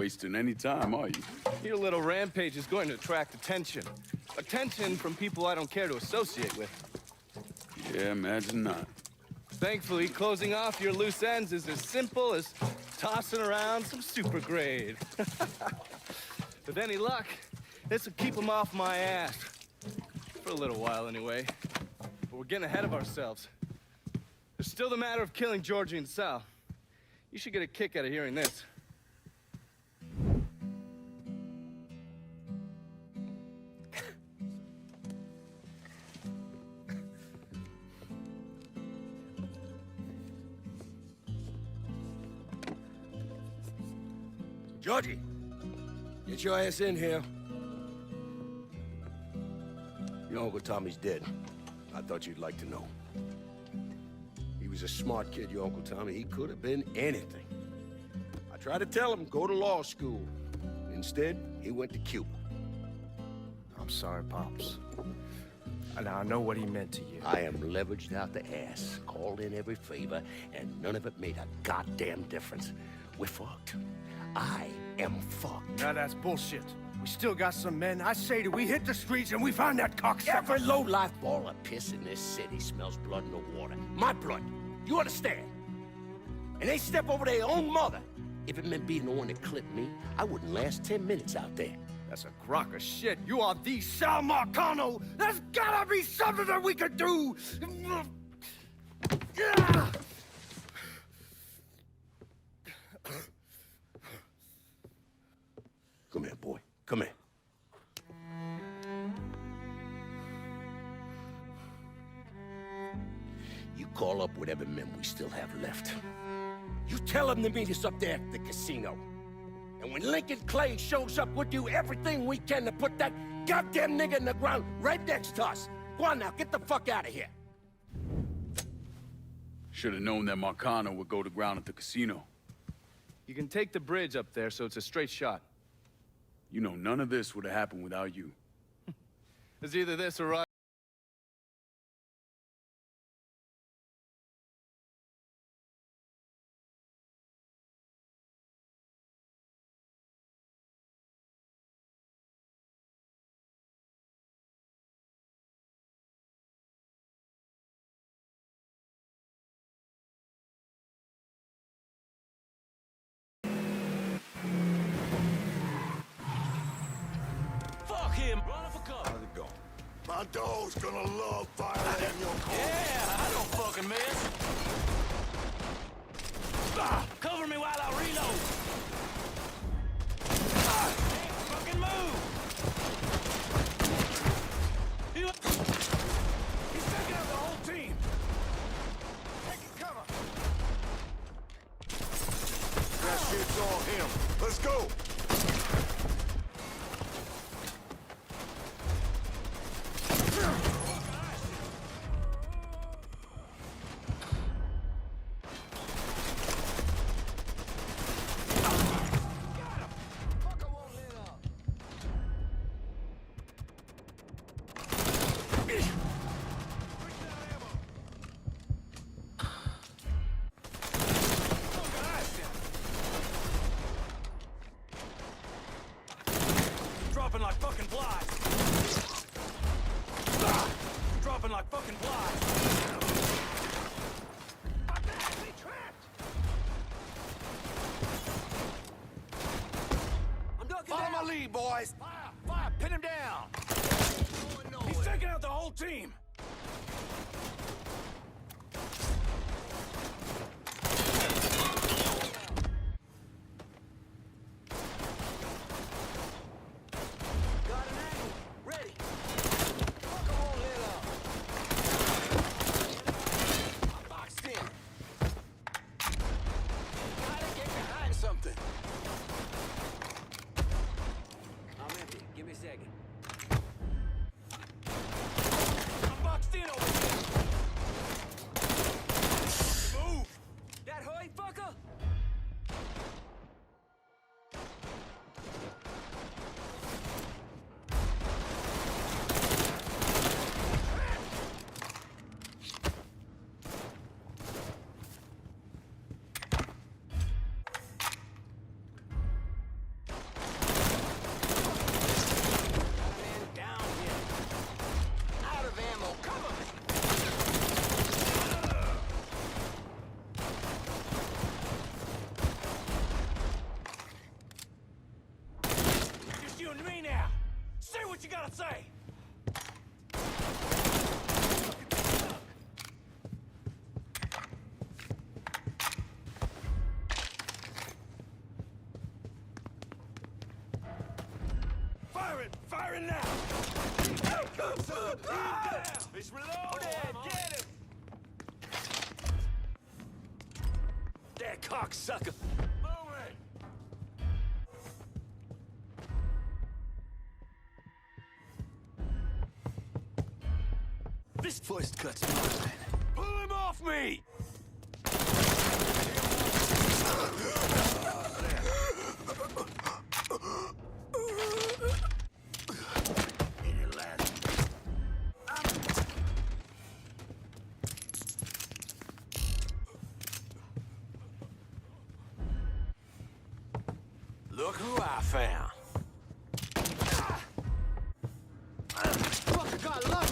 wasting any time, are you? Your little rampage is going to attract attention. Attention from people I don't care to associate with. Yeah, imagine not. Thankfully, closing off your loose ends is as simple as tossing around some super grade. With any luck, this will keep them off my ass. For a little while, anyway. But we're getting ahead of ourselves. There's still the matter of killing Georgie and Sal. You should get a kick out of hearing this. Georgie, get your ass in here. Your Uncle Tommy's dead. I thought you'd like to know. He was a smart kid, your Uncle Tommy. He could have been anything. I tried to tell him, go to law school. Instead, he went to Cuba. I'm sorry, Pops. And I know what he meant to you. I am leveraged out the ass, called in every favor, and none of it made a goddamn difference. We're fucked. I am fucked. Now that's bullshit. We still got some men. I say that we hit the streets and we find that cocksucker. Every low-life ball of piss in this city smells blood in the water. My blood. You understand? And they step over their own mother. If it meant being the one that clipped me, I wouldn't last 10 minutes out there. That's a crock of shit. You are the Sal Marcano. There's gotta be something that we could do. Come here, boy. Come here. You call up whatever men we still have left. You tell them to meet us up there at the casino. And when Lincoln Clay shows up, we'll do everything we can to put that goddamn nigga in the ground right next to us. Go on now, get the fuck out of here. Should have known that Marcano would go to ground at the casino. You can take the bridge up there, so it's a straight shot. You know, none of this would have happened without you. It's either this or I. How's it going? My dog's gonna love violating your call. Yeah, I don't fucking miss. Cover me while I reload. Can't fucking move. He's taking out the whole team. Taking cover. That shit's all him. Let's go. Dropping like fucking flies. Dropping like fucking flies. Follow my lead, boys. Fire, pin him down. He's taking out the whole team. Got an angle. Ready. Come on, let up. I'm boxed in. Gotta get behind something. I'm empty. Give me a second. I'm boxed in over here. gotta say? Firing now! He's reloaded! Get him! That cocksucker! Moving! This first cut's mine. Pull him off me! Look who I found. Fucker got luck!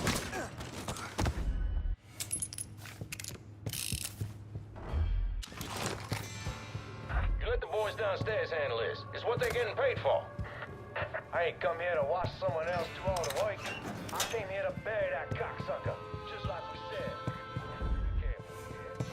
You let the boys downstairs handle this. It's what they're getting paid for. I ain't come here to watch someone else do all the work. I came here to bury that cocksucker, just like we said. Be careful, kid.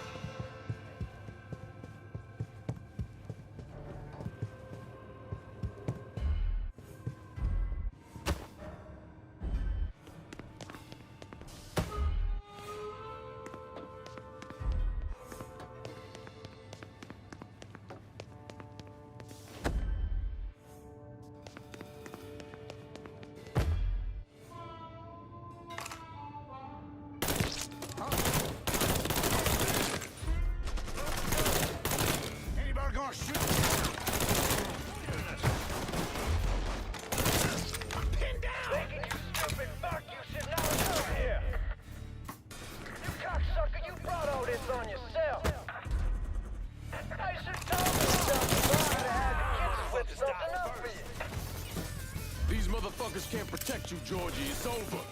Anybody gonna shoot? Pin down! Thinking you stupid fuck, you should know it's over here. You cocksucker, you brought all this on yourself. I should have told you something. I had the kids whip something up for you. These motherfuckers can't protect you, Georgie. It's over.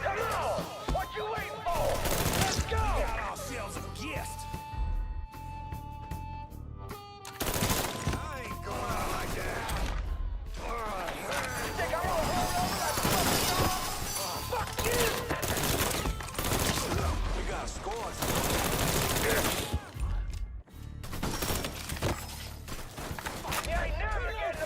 Come on! What you waiting for? Let's go! Got ourselves a guest! I ain't going out like that! Think I'm gonna roll over like a fucking dog? Fuck you! We got a score. You ain't never getting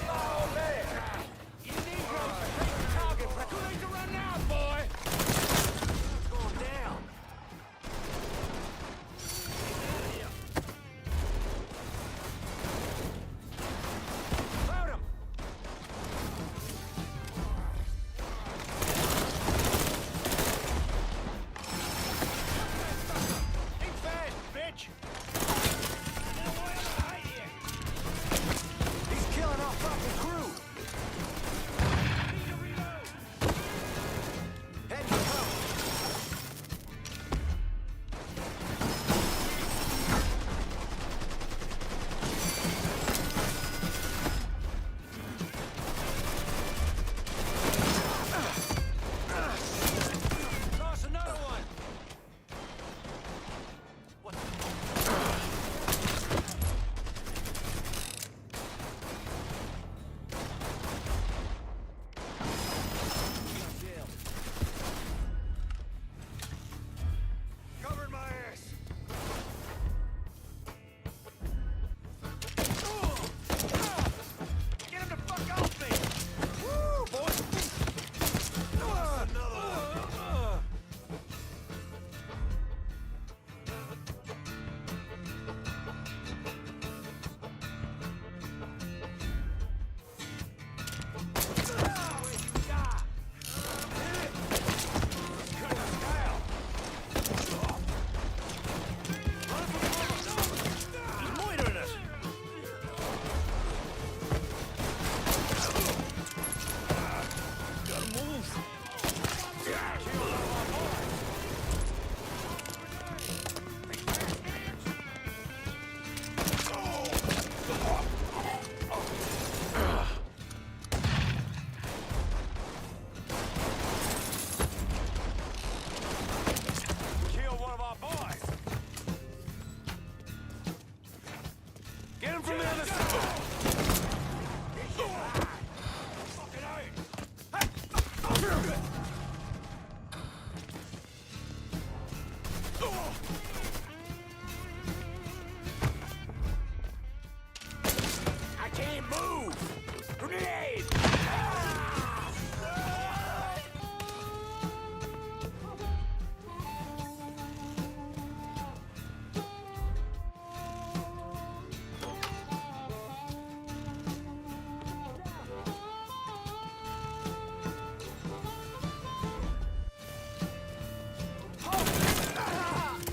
grenade!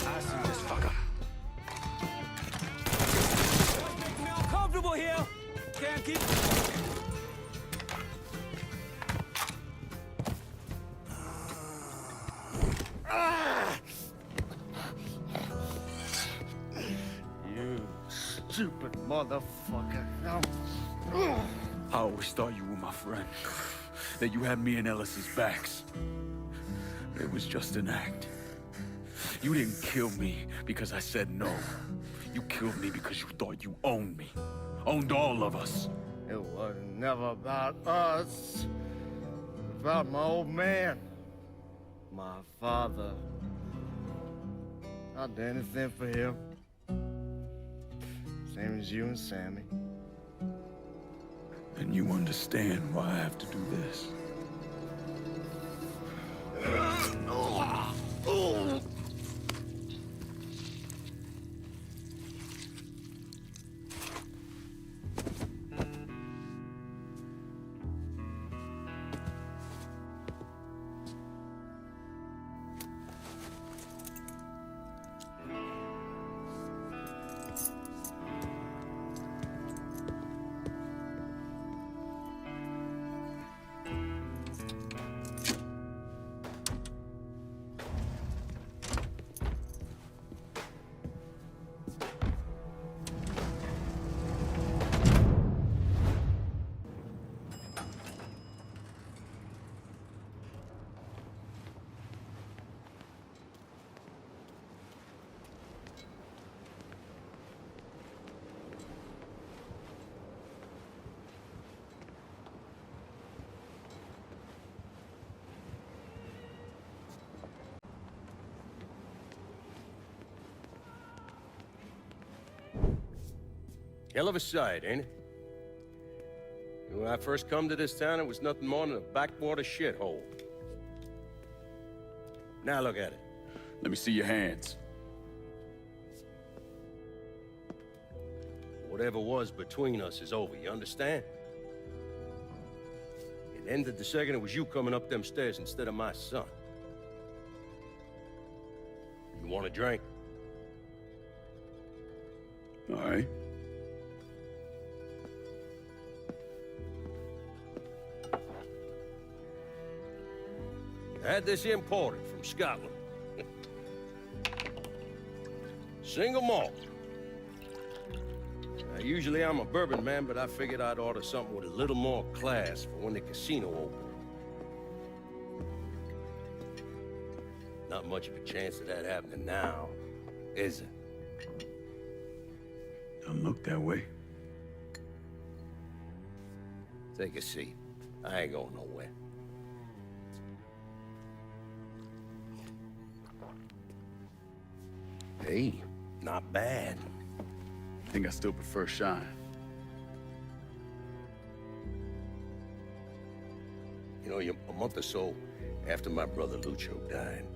I see this fucker. Making me uncomfortable here. Can't keep. You stupid motherfucker. I always thought you were my friend. That you had me and Ellis's backs. It was just an act. You didn't kill me because I said no. You killed me because you thought you owned me. Owned all of us. It was never about us. It was about my old man. My father. I'd do anything for him. Same as you and Sammy. And you understand why I have to do this. Hell of a sight, ain't it? When I first come to this town, it was nothing more than a backwater shithole. Now look at it. Let me see your hands. Whatever was between us is over, you understand? It ended the second it was you coming up them stairs instead of my son. You want a drink? All right. I had this imported from Scotland. Single malt. Now, usually I'm a bourbon man, but I figured I'd order something with a little more class for when the casino opened. Not much of a chance of that happening now, is it? Don't look that way. Take a seat. I ain't going nowhere. Hey, not bad. I think I still prefer Shine. You know, a month or so after my brother Lucho died,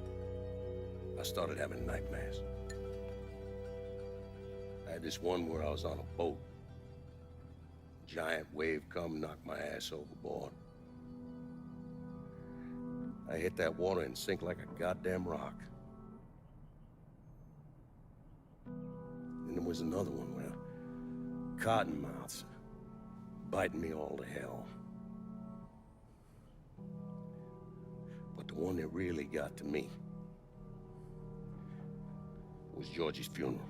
I started having nightmares. I had this one where I was on a boat. Giant wave come, knocked my ass overboard. I hit that water and sink like a goddamn rock. And there was another one where cottonmouths biting me all to hell. But the one that really got to me was Georgie's funeral.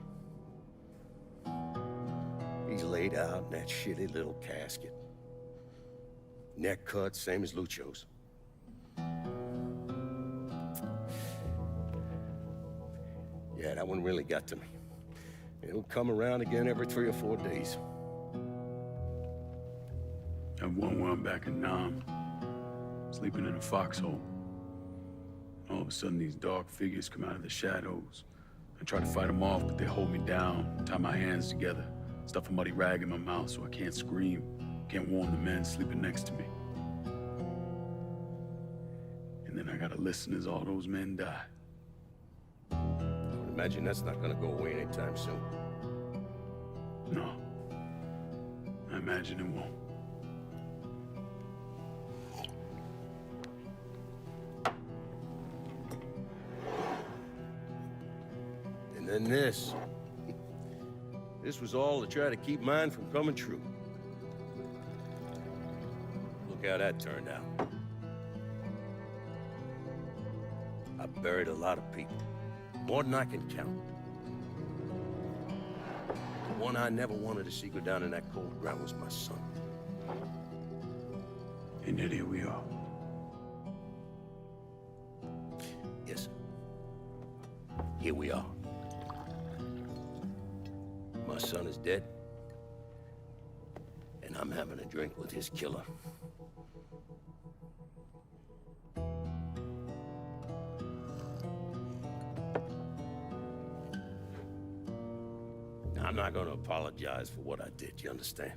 He's laid out in that shitty little casket. Neck cut, same as Lucho's. Yeah, that one really got to me. It'll come around again every 3 or 4 days. I have one where I'm back in Nam, sleeping in a foxhole. All of a sudden, these dark figures come out of the shadows. I try to fight them off, but they hold me down, tie my hands together, stuff a muddy rag in my mouth so I can't scream. Can't warn the man sleeping next to me. And then I gotta listen as all those men die. I would imagine that's not gonna go away anytime soon. No. I imagine it won't. And then this. This was all to try to keep mine from coming true. Look how that turned out. I buried a lot of people. More than I can count. The one I never wanted to see go down in that cold ground was my son. And yet here we are. Yes, sir. Here we are. My son is dead. And I'm having a drink with his killer. I'm not gonna apologize for what I did, you understand?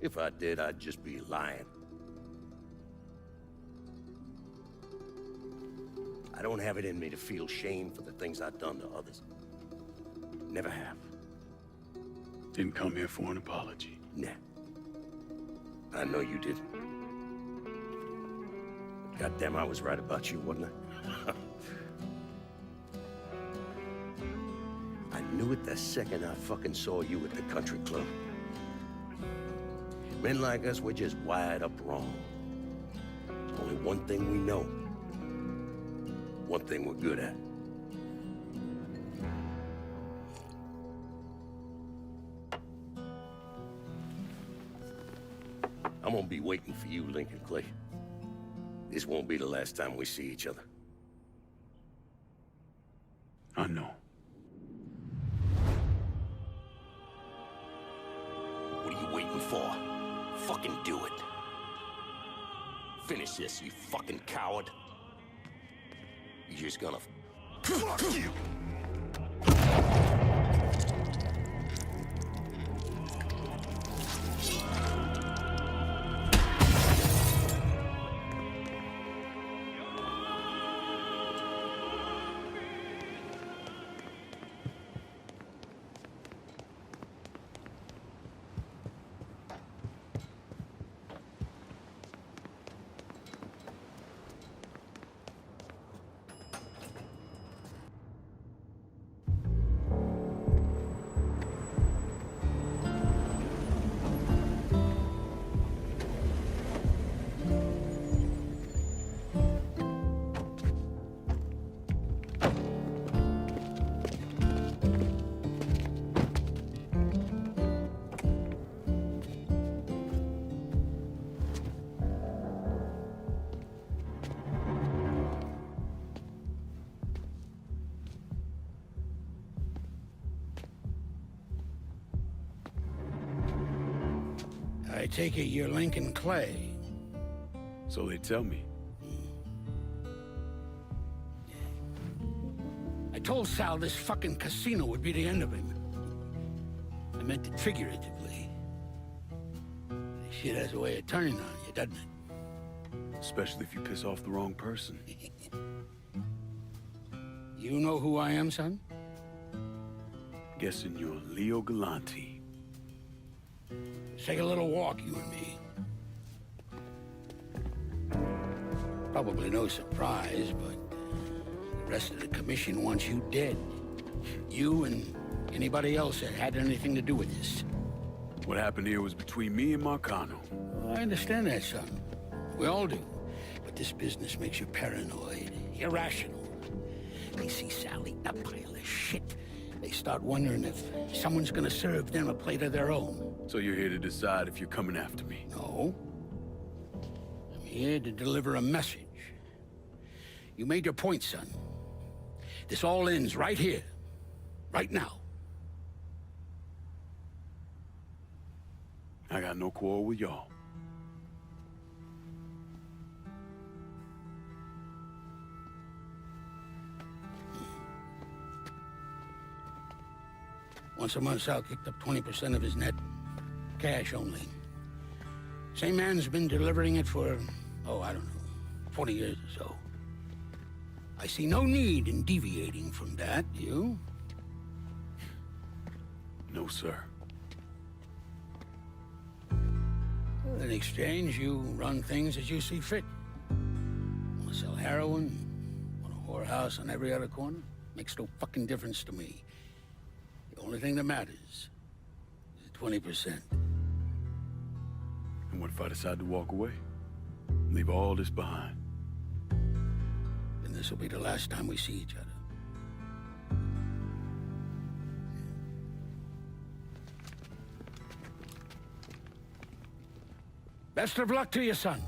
If I did, I'd just be lying. I don't have it in me to feel shame for the things I've done to others. Never have. Didn't come here for an apology. Nah. I know you didn't. Goddamn, I was right about you, wasn't I? I knew it the second I fucking saw you at the country club. Men like us, we're just wired up wrong. There's only one thing we know. One thing we're good at. I'm gonna be waiting for you, Lincoln Clay. This won't be the last time we see each other. I know. What are you waiting for? Fucking do it. Finish this, you fucking coward. You're just gonna... Fuck you! I take it you're Lincoln Clay. So they tell me. I told Sal this fucking casino would be the end of him. I meant it figuratively. This shit has a way of turning on you, doesn't it? Especially if you piss off the wrong person. You know who I am, son? Guessing you're Leo Galante. Let's take a little walk, you and me. Probably no surprise, but the rest of the commission wants you dead. You and anybody else that had anything to do with this. What happened here was between me and Marcano. Well, I understand that, son. We all do. But this business makes you paranoid, irrational. They see Sally, a pile of shit. They start wondering if someone's gonna serve them a plate of their own. So you're here to decide if you're coming after me? No. I'm here to deliver a message. You made your point, son. This all ends right here. Right now. I got no quarrel with y'all. Once a month, Sal kicked up 20% of his net. Cash only. Same man's been delivering it for, oh, I don't know, 40 years or so. I see no need in deviating from that, you? No, sir. In exchange, you run things as you see fit. Want to sell heroin? Want a whorehouse on every other corner? Makes no fucking difference to me. The only thing that matters is 20%. And what if I decide to walk away? Leave all this behind? Then this will be the last time we see each other. Best of luck to you, son.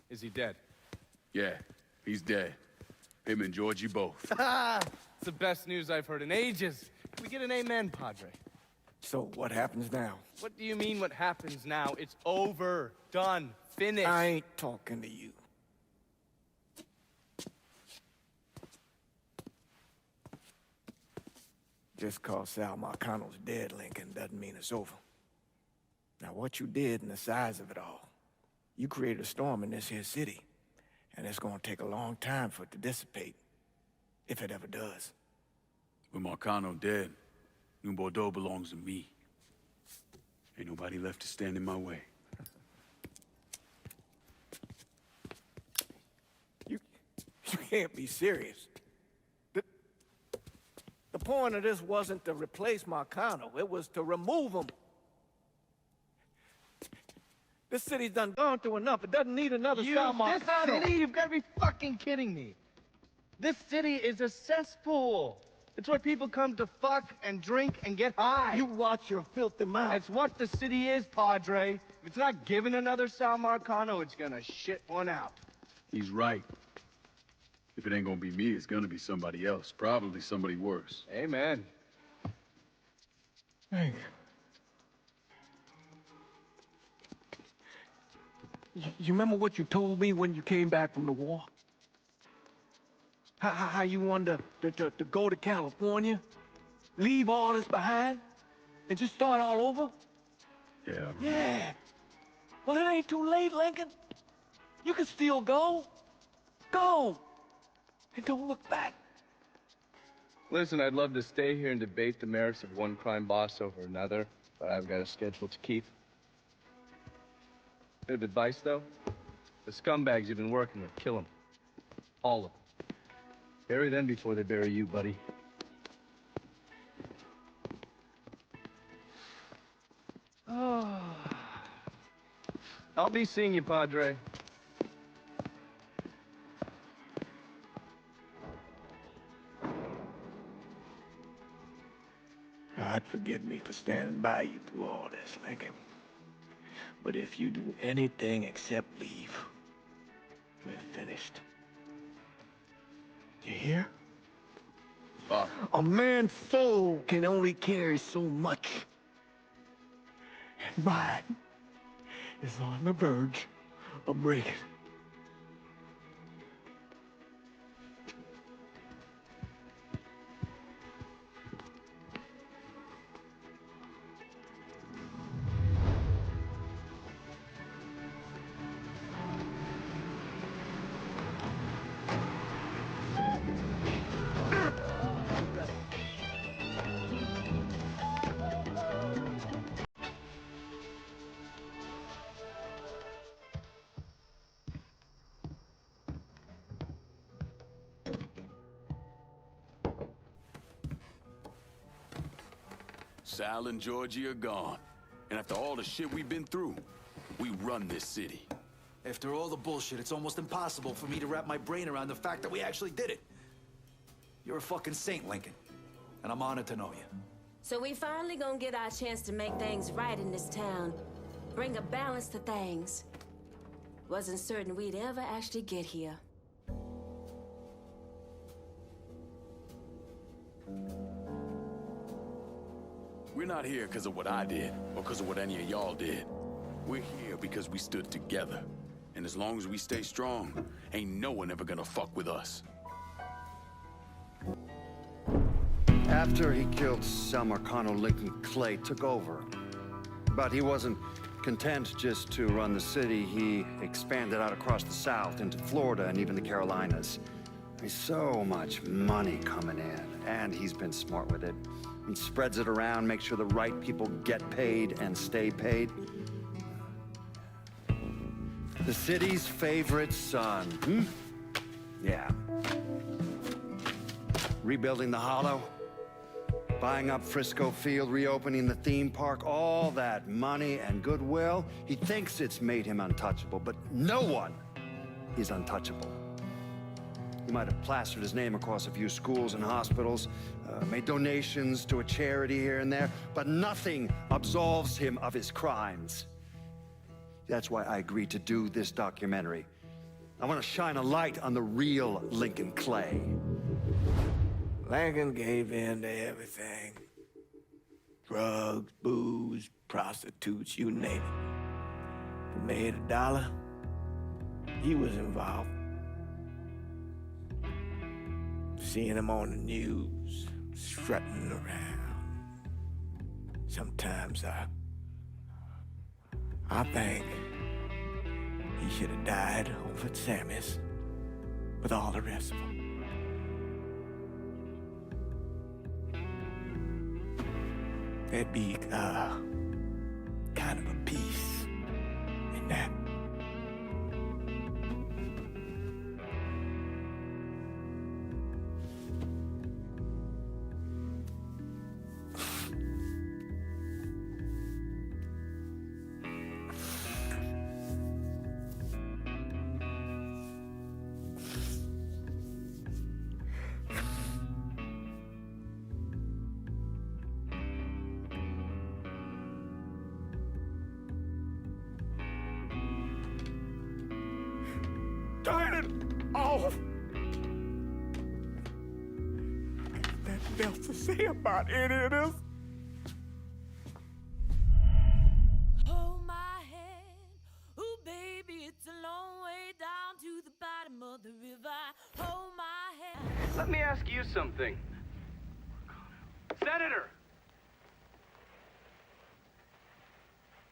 Is he dead? Yeah, he's dead. Him and Georgie both. It's the best news I've heard in ages. Can we get an amen, Padre? So what happens now? What do you mean what happens now? It's over. Done. Finished. I ain't talking to you. Just cause Sal Marcano's dead, Lincoln, doesn't mean it's over. Now, what you did and the size of it all, you created a storm in this here city, and it's gonna take a long time for it to dissipate, if it ever does. With Marcano dead, New Bordeaux belongs to me. Ain't nobody left to stand in my way. You can't be serious. The point of this wasn't to replace Marcano, it was to remove him. This city's done gone through enough. It doesn't need another Sal Marcano. This city? You've got to be fucking kidding me. This city is a cesspool. It's where people come to fuck and drink and get high. You watch your filthy mouth. That's what the city is, Padre. If it's not giving another Sal Marcano, it's gonna shit one out. He's right. If it ain't gonna be me, it's gonna be somebody else. Probably somebody worse. Amen. Hank. You remember what you told me when you came back from the war? How you wanted to go to California, leave all this behind, and just start all over? Yeah. Yeah. Well, it ain't too late, Lincoln. You can still go. Go. And don't look back. Listen, I'd love to stay here and debate the merits of one crime boss over another, but I've got a schedule to keep. Bit of advice, though. The scumbags you've been working with, kill them. All of them. Bury them before they bury you, buddy. Oh. I'll be seeing you, Padre. God forgive me for standing by you through all this, Lincoln. But if you do anything except leave, we're finished. You hear? A man's soul can only carry so much. And mine is on the verge of breaking. Sal and Georgie are gone. And after all the shit we've been through, we run this city. After all the bullshit, it's almost impossible for me to wrap my brain around the fact that we actually did it. You're a fucking saint, Lincoln. And I'm honored to know you. So we finally gonna get our chance to make things right in this town. Bring a balance to things. Wasn't certain we'd ever actually get here. We're not here because of what I did, or because of what any of y'all did. We're here because we stood together. And as long as we stay strong, ain't no one ever gonna fuck with us. After he killed Sal Marcano, Lincoln Clay took over. But he wasn't content just to run the city. He expanded out across the South into Florida and even the Carolinas. There's so much money coming in, and he's been smart with it. He spreads it around, makes sure the right people get paid and stay paid. The city's favorite son, Yeah. Rebuilding the Hollow, buying up Frisco Field, reopening the theme park, all that money and goodwill. He thinks it's made him untouchable, but no one is untouchable. He might have plastered his name across a few schools and hospitals, made donations to a charity here and there, but nothing absolves him of his crimes. That's why I agreed to do this documentary. I want to shine a light on the real Lincoln Clay. Lincoln gave in to everything. Drugs, booze, prostitutes, you name it. If he made $1, he was involved. Seeing him on the news, strutting around. Sometimes I think he should have died over at Sammy's with all the rest of them. There'd be kind of a peace in that. Turn it off! Nothing else to say about any of this. Hold my hand, ooh baby, it's a long way down to the bottom of the river. Hold my hand. Let me ask you something. Senator!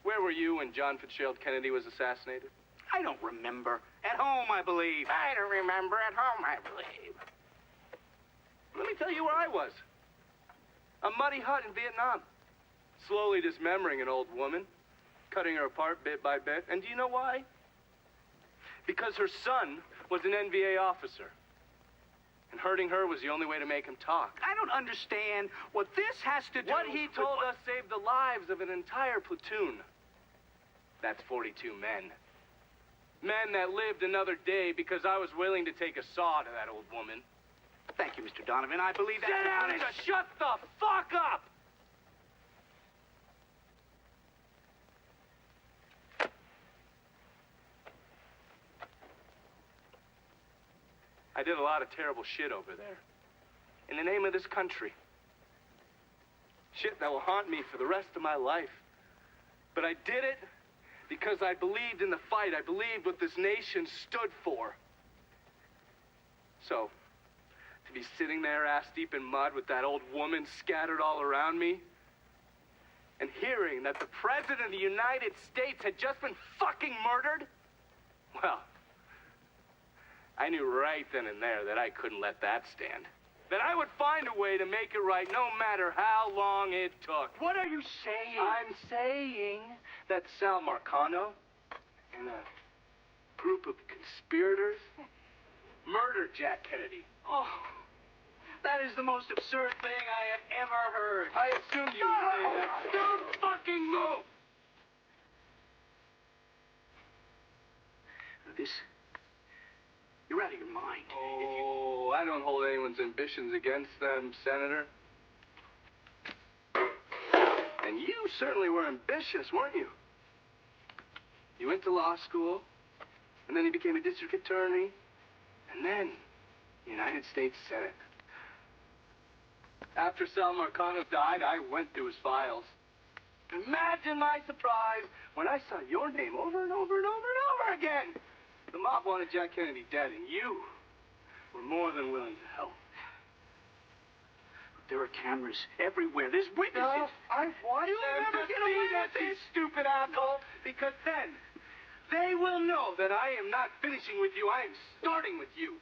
Where were you when John Fitzgerald Kennedy was assassinated? I don't remember. At home, I believe. I don't remember. At home, I believe. Let me tell you where I was. A muddy hut in Vietnam. Slowly dismembering an old woman, cutting her apart bit by bit. And do you know why? Because her son was an NVA officer. And hurting her was the only way to make him talk. I don't understand what this has to do What he told us saved the lives of an entire platoon. That's 42 men. Men that lived another day because I was willing to take a saw to that old woman. Thank you, Mr. Donovan. I believe that. Sit down and just shut the fuck up! I did a lot of terrible shit over there. In the name of this country. Shit that will haunt me for the rest of my life. But I did it because I believed in the fight. I believed what this nation stood for. So, to be sitting there ass deep in mud with that old woman scattered all around me, and hearing that the President of the United States had just been fucking murdered, well, I knew right then and there that I couldn't let that stand. That I would find a way to make it right no matter how long it took. What are you saying? I'm saying that Sal Marcano and a group of conspirators murdered Jack Kennedy. Oh, That is the most absurd thing I have ever heard. I assumed you would say that. Don't fucking move! This... You're out of your mind. Oh, I don't hold anyone's ambitions against them, Senator. And you certainly were ambitious, weren't you? You went to law school, and then you became a district attorney, and then United States Senate. After Sal Marcano died, I went through his files. Imagine my surprise when I saw your name over and over and over and over again. The mob wanted Jack Kennedy dead, and you were more than willing to help. There are cameras everywhere. There's witnesses. No, I want You'll them never to get see away that, with you this. stupid asshole, because then they will know that I am not finishing with you. I am starting with you.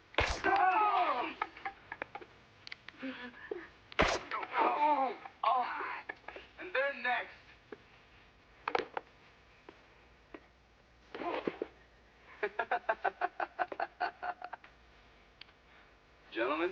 Oh, and they're next. Gentlemen.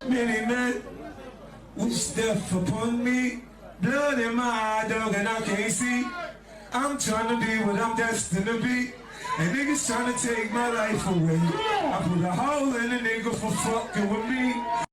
Many men will step upon me, blood in my eye, dog, and I can't see. I'm trying to be what I'm destined to be, and niggas trying to take my life away. I put a hole in a nigga for fucking with me.